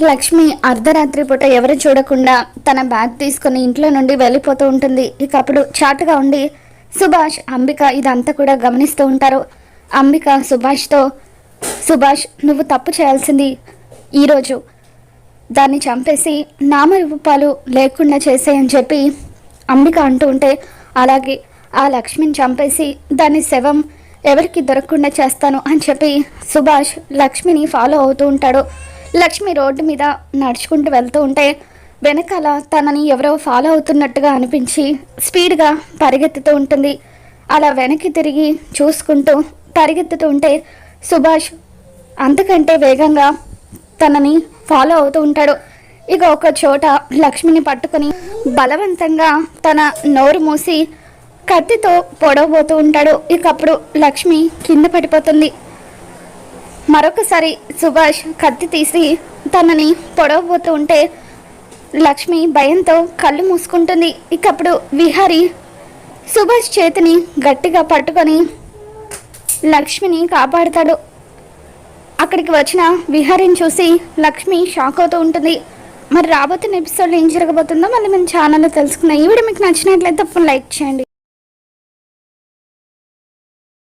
లక్ష్మి అర్ధరాత్రి పూట ఎవరు చూడకుండా తన బ్యాగ్ తీసుకుని ఇంట్లో నుండి వెళ్ళిపోతూ ఉంటుంది. ఇక అప్పుడు చాటుగా ఉండి సుభాష్, అంబిక ఇదంతా కూడా గమనిస్తూ ఉంటారు. అంబిక సుభాష్తో, సుభాష్ నువ్వు తప్పు చేయాల్సింది ఈరోజు దాన్ని చంపేసి నామరూపాలు లేకుండా చేసేయని చెప్పి అంబిక అంటూ ఉంటే, అలాగే ఆ లక్ష్మిని చంపేసి దాని శవం ఎవరికి దొరకకుండా చేస్తాను అని చెప్పి సుభాష్ లక్ష్మిని ఫాలో అవుతూ ఉంటాడు. లక్ష్మి రోడ్డు మీద నడుచుకుంటూ వెళ్తూ ఉంటే వెనకాల తనని ఎవరో ఫాలో అవుతున్నట్టుగా అనిపించి స్పీడ్గా పరిగెత్తుతూ ఉంటుంది. అలా వెనక్కి తిరిగి చూసుకుంటూ పరిగెత్తుతూ ఉంటే సుభాష్ అంతకంటే వేగంగా తనని ఫాలో అవుతూ ఉంటాడు. ఇక ఒక చోట లక్ష్మిని పట్టుకొని బలవంతంగా తన నోరు మూసి కత్తితో పొడవబోతూ ఉంటాడు. ఇక అప్పుడు లక్ష్మి కింద పడిపోతుంది. మరొకసారి సుభాష్ కత్తి తీసి తనని పొడవబోతూ ఉంటే లక్ష్మి భయంతో కళ్ళు మూసుకుంటుంది. ఇక అప్పుడు విహారీ సుభాష్ చేతిని గట్టిగా పట్టుకొని లక్ష్మిని కాపాడుతాడు. అక్కడికి వచ్చిన విహారీని చూసి లక్ష్మి షాక్ అవుతూ ఉంటుంది. మరి రాబోతున్న ఎపిసోడ్లో ఏం జరగబోతుందో మళ్ళీ మన ఛానల్లో తెలుసుకుందాం. ఈ వీడియో మీకు నచ్చినట్లయితే లైక్ చేయండి.